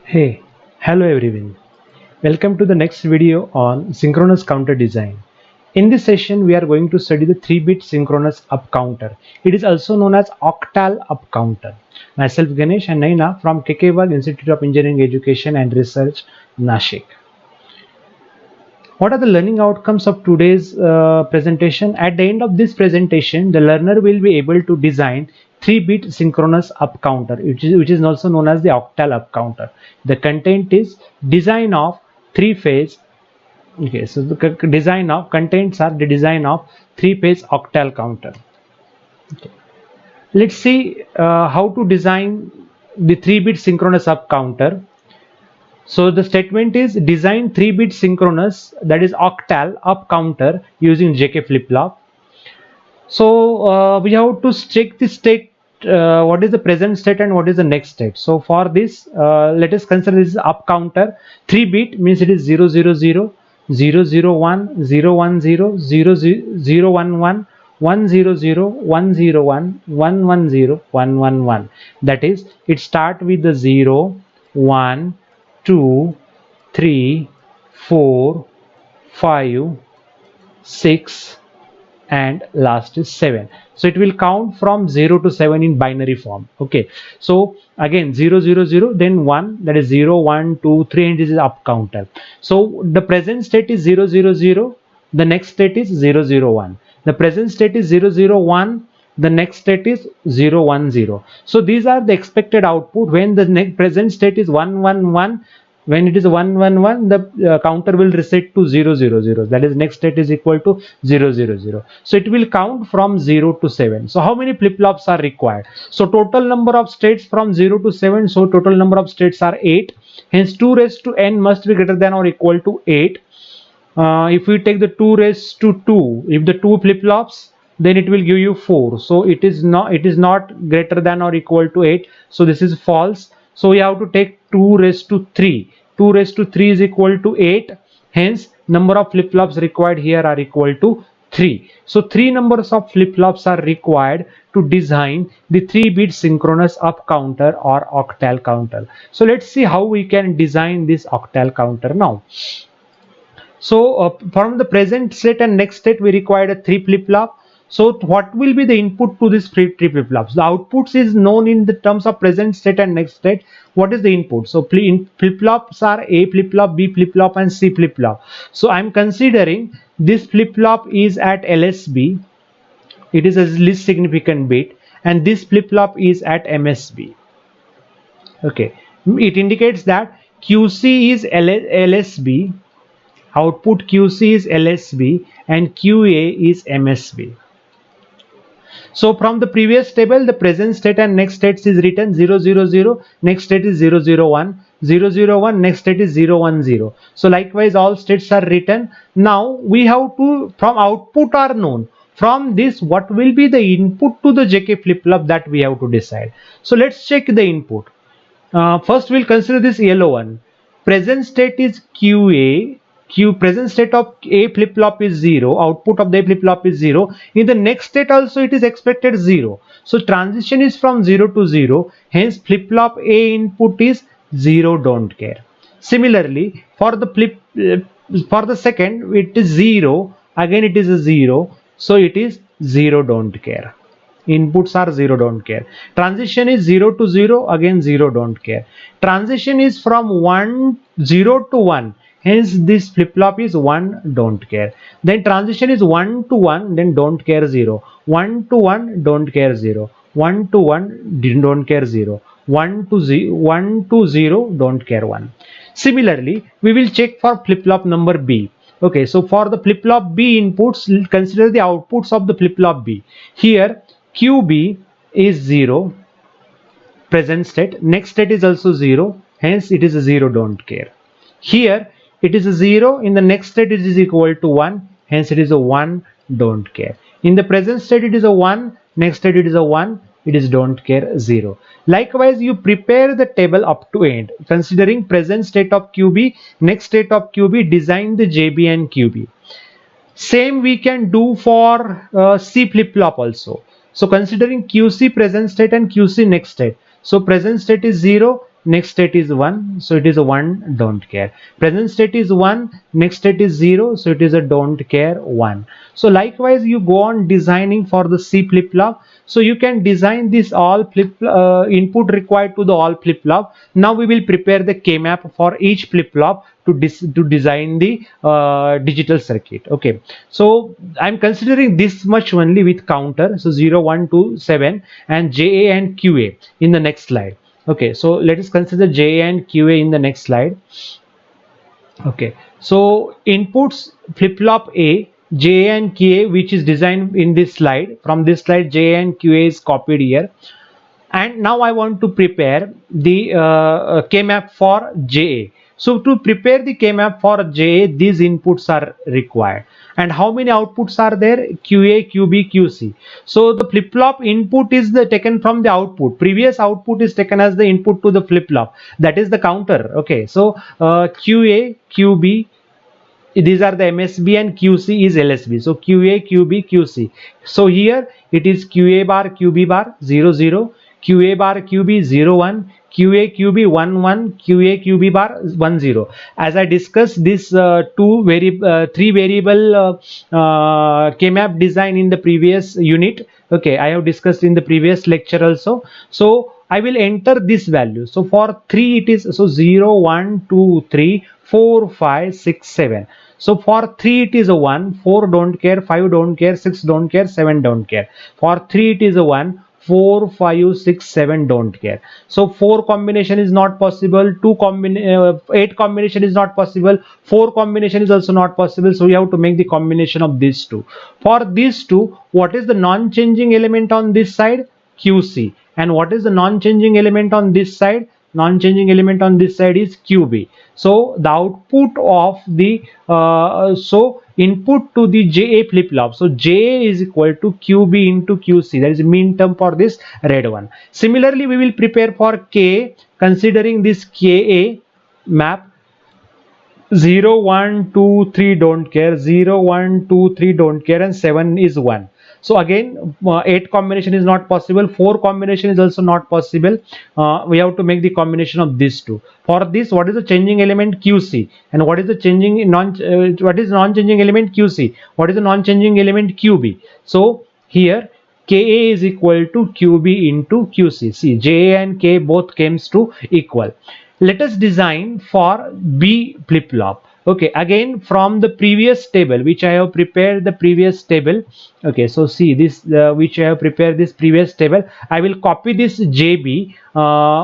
Hey, hello everyone. Welcome to the next video on synchronous counter design. In this session, we are going to study the 3-bit synchronous up counter. It is also known as octal up counter. Myself Ganesh and Naina from KK Institute of Engineering Education and Research, Nashik. What are the learning outcomes of today's presentation? At the end of this presentation, the learner will be able to design 3-bit synchronous up counter, which is also known as the octal up counter. The content is design of 3-phase. Okay, so the design of contents are the design of 3-phase octal counter. Okay. Let's see how to design the 3-bit synchronous up counter. So the statement is design 3-bit synchronous, that is octal up counter using JK flip-flop. So we have to check the state, what is the present state and what is the next state. So for this, let us consider this is up counter. 3-bit means it is 000, 001, 010, 010, 011, 100, 101, 110, 111. That is, it start with the 0, 1, 2, 3, 4, 5, 6, and last is 7. So it will count from 0 to 7 in binary form. Okay, so again 000, then 1, that is 0, 1, 2, 3, and this is up counter. So the present state is 000, the next state is 001. The present state is 001, the next state is 010. So these are the expected output when the present state is 111. When it is 111, the counter will reset to 000. That is, next state is equal to 000. So it will count from 0 to 7. So how many flip-flops are required? So total number of states from 0 to 7. So total number of states are 8. Hence 2 raised to n must be greater than or equal to 8. If we take the 2 raised to 2, if the 2 flip-flops, then it will give you 4. So it is not greater than or equal to 8. So this is false. So we have to take 2 raised to 3. 2 raised to 3 is equal to 8. Hence, number of flip-flops required here are equal to 3. So 3 numbers of flip-flops are required to design the 3-bit synchronous up counter or octal counter. So let's see how we can design this octal counter now. So from the present state and next state, we required a 3 flip-flop. So what will be the input to this 3 flip-flops? The outputs is known in the terms of present state and next state. What is the input? So flip-flops are A flip-flop, B flip-flop, and C flip-flop. So I'm considering this flip-flop is at LSB. It is a least significant bit, and this flip-flop is at MSB. Okay, it indicates that QC is LSB. Output QC is LSB and QA is MSB. So from the previous table, the present state and next states is written 000, next state is 001, 001, next state is 010. So likewise all states are written. Now we have to, from output are known. From this, what will be the input to the JK flip-flop, that we have to decide. So let's check the input. First we'll consider this yellow one. Present state is QA. Present state of A flip-flop is 0, output of the A flip-flop is 0. In the next state also it is expected 0. So transition is from 0 to 0. Hence flip-flop A input is 0, don't care. Similarly, for the second, it is 0. Again it is a 0. So it is 0, don't care. Inputs are 0, don't care. Transition is 0 to 0. Again 0, don't care. Transition is from 0 to 1. Hence this flip-flop is 1, don't care. Then transition is 1 to 1, then don't care 0. 1 to 1, don't care 0. 1 to 1, don't care 0. 1 to 0, don't care 1. Similarly, we will check for flip-flop number B. Okay, so for the flip-flop B inputs, consider the outputs of the flip-flop B. Here QB is 0, present state. Next state is also 0. Hence it is a 0, don't care. Here it is a 0, in the next state it is equal to 1, hence it is a 1, don't care. In the present state it is a 1, next state it is a 1, it is don't care 0. Likewise, you prepare the table up to end, considering present state of QB, next state of QB, design the JB and QB. Same we can do for C flip-flop also. So considering QC present state and QC next state. So present state is 0, next state is 1, so it is a 1, don't care. Present state is 1, next state is 0, so it is a don't care 1. So likewise you go on designing for the C flip-flop. So you can design this all input required to the all flip-flop. Now we will prepare the K-map for each flip-flop to design the digital circuit. Okay, so I'm considering this much only with counter, so 0, 1, 2, 7 and JA and QA in the next slide. Okay, so let us consider JA and QA in the next slide. Okay, so inputs flip-flop A, JA and QA, which is designed in this slide. From this slide JA and QA is copied here, and now I want to prepare the K-map for JA. So to prepare the K-map for JA, these inputs are required. And how many outputs are there? QA, QB, QC. So the flip-flop input is taken from the output. Previous output is taken as the input to the flip-flop. That is the counter. Okay, so QA, QB, these are the MSB, and QC is LSB. So QA, QB, QC. So here it is QA bar, QB bar 0, 0, QA bar, QB 0, 1, QA, QB 1, 1, QA, QB bar 1, 0. As I discussed this three variable K-map design in the previous unit. Okay, I have discussed in the previous lecture also. So I will enter this value. So for 3 it is, so 0, 1, 2, 3, 4, 5, 6, 7. So for 3 it is a 1, 4 don't care, 5 don't care, 6 don't care, 7 don't care. For 3 it is a 1, 4, 5, 6, 7 don't care. So 4 combination is not possible, 8 combination is not possible, 4 combination is also not possible. So we have to make the combination of these two. For these two, what is the non-changing element on this side? QC. And what is the non-changing element on this side? Non-changing element on this side is QB. So the output of the input to the JA flip-flop. So JA is equal to QB into QC. That is the mean term for this red one. Similarly, we will prepare for K, considering this KA map 0, 1, 2, 3 don't care, 0, 1, 2, 3 don't care, and 7 is 1. So again 8 combination is not possible, 4 combination is also not possible. We have to make the combination of these two. For this, what is the changing element? QC. And what is the changing non-changing element? QC. What is the non-changing element? QB. So here KA is equal to QB into QC. See, JA and K both comes to equal. Let us design for B flip-flop. Okay, again from the previous table which I have prepared, the previous table. Okay, so see this which I have prepared, this previous table. I will copy this JB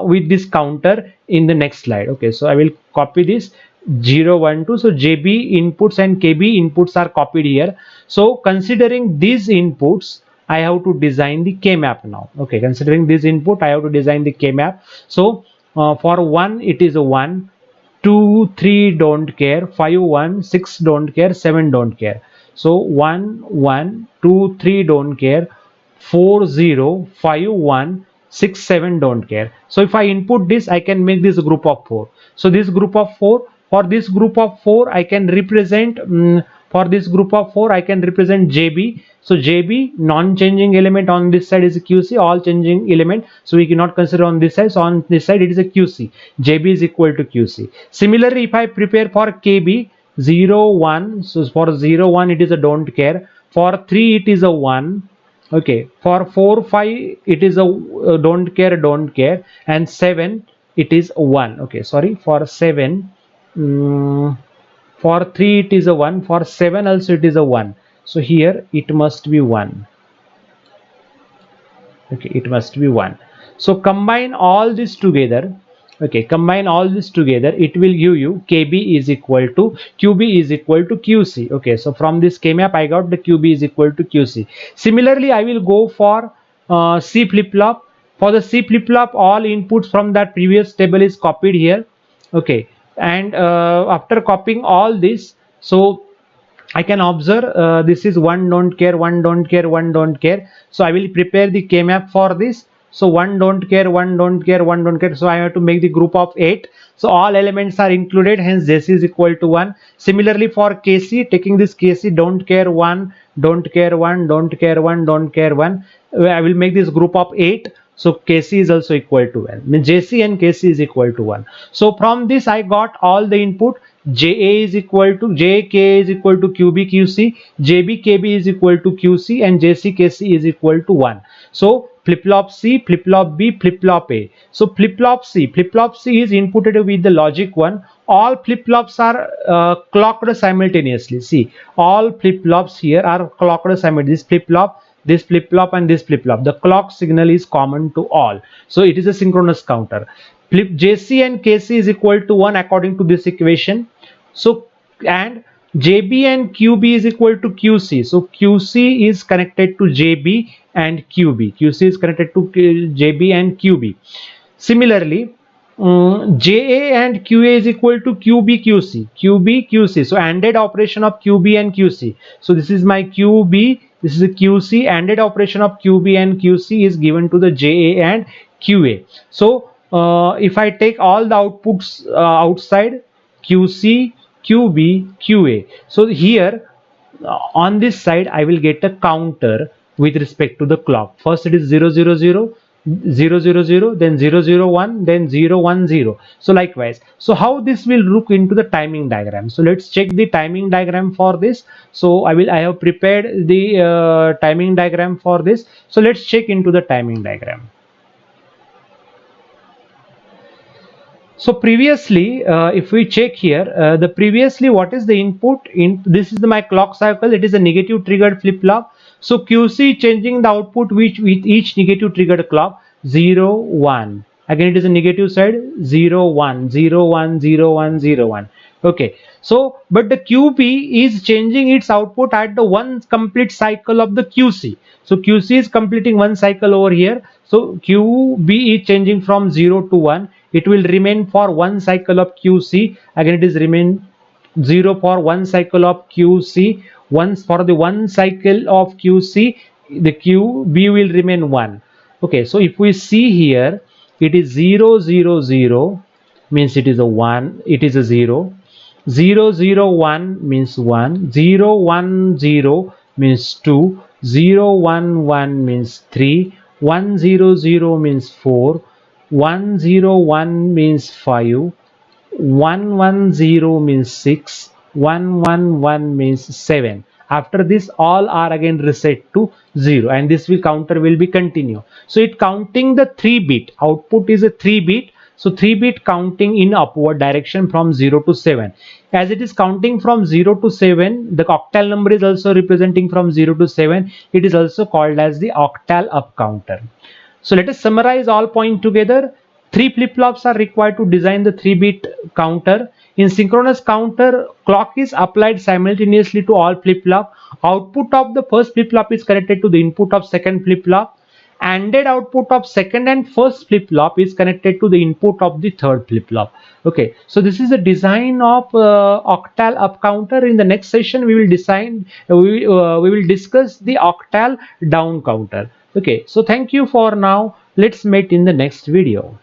with this counter in the next slide. Okay, so I will copy this 0, 1, 2. So JB inputs and KB inputs are copied here. So considering these inputs, I have to design the K-map now. Okay, considering this input, I have to design the K-map. So for 1 it is a 1, 2, 3 don't care, 5, 1, 6 don't care, 7 don't care. So 1, 1, 2, 3 don't care, 4, 0, 5, 1, 6, 7 don't care. So if I input this, I can make this group of 4. So this group of 4, for this group of 4 I can represent JB. So JB, non-changing element on this side is a QC, all changing element, so we cannot consider on this side. So on this side it is a QC. JB is equal to QC. Similarly, if I prepare for KB 0, 1, so for 0, 1 it is a don't care. For 3 it is a 1. Okay, for 4, 5 it is a don't care, and 7 it is a 1. Okay, sorry, for 7 for 3 it is a 1, for 7 also it is a 1. So here it must be 1. Okay, it must be 1. So combine all this together. Okay, combine all this together, it will give you KB is equal to QB is equal to QC. Okay, so from this K-map I got the QB is equal to QC. Similarly, I will go for C flip-flop. For the C flip-flop, all inputs from that previous table is copied here. Okay, and after copying all this, so I can observe this is 1 don't care, 1 don't care, 1 don't care. So I will prepare the K-map for this. So 1 don't care, 1 don't care, 1 don't care. So I have to make the group of 8. So all elements are included, hence this is equal to 1. Similarly for KC, taking this KC don't care 1, don't care 1, don't care 1, don't care 1. I will make this group of 8. So KC is also equal to 1. Means JC and KC is equal to 1. So from this I got all the input. JA is equal to JK is equal to QB QC, JB KB is equal to QC, and JC KC is equal to 1. So flip-flop C, flip-flop B, flip-flop A. So flip-flop C is inputted with the logic 1. All flip-flops are clocked simultaneously. See, all flip-flops here are clocked simultaneously. This flip-flop and this flip-flop. The clock signal is common to all. So it is a synchronous counter. JC and KC is equal to 1 according to this equation. So, and JB and QB is equal to QC. So QC is connected to JB and QB. QC is connected to JB and QB. Similarly, JA and QA is equal to QB QC. QB QC. So ANDed operation of QB and QC. So this is my QB. This is a QC. ANDed operation of QB and QC is given to the JA and QA. So if I take all the outputs outside, QC, QB, QA. So here on this side I will get a counter with respect to the clock. First it is 0 0 0, 0 0 0, then 0 0 1, then 0 1 0. So likewise. So how this will look into the timing diagram? So let's check the timing diagram for this. So I have prepared the timing diagram for this. So let's check into the timing diagram. So previously, if we check here, the previously what is the input? This is my clock cycle. It is a negative triggered flip-flop. So QC changing the output with each negative triggered clock 0 1. Again it is a negative side 0 1 0 1 0 1 0 1. Okay. So but the QB is changing its output at the one complete cycle of the QC. So QC is completing one cycle over here. So QB is changing from 0 to 1. It will remain for one cycle of QC. Again it is remain 0 for one cycle of QC. Once for the one cycle of QC, the QB will remain 1. Okay, so if we see here, it is 0 0 0 means it is a 1, it is a 0. 0 0 1 means 1. 0 1 0 means 2. 0 1 1 means 3. 1 0 0 means 4. 1 0 1 means 5. 1 1 0 means 6. 1 1 1 means 7. After this all are again reset to 0 and this counter will be continue. So it counting the 3-bit output is a 3-bit. So 3-bit counting in upward direction from 0 to 7. As it is counting from 0 to 7, the octal number is also representing from 0 to 7. It is also called as the octal up counter. So let us summarize all points together. 3 flip-flops are required to design the 3-bit counter. In synchronous counter, clock is applied simultaneously to all flip-flop. Output of the first flip-flop is connected to the input of second flip-flop. ANDed output of second and first flip-flop is connected to the input of the third flip-flop. Okay, so this is the design of octal up counter. In the next session, we will discuss the octal down counter. Okay, so thank you for now. Let's meet in the next video.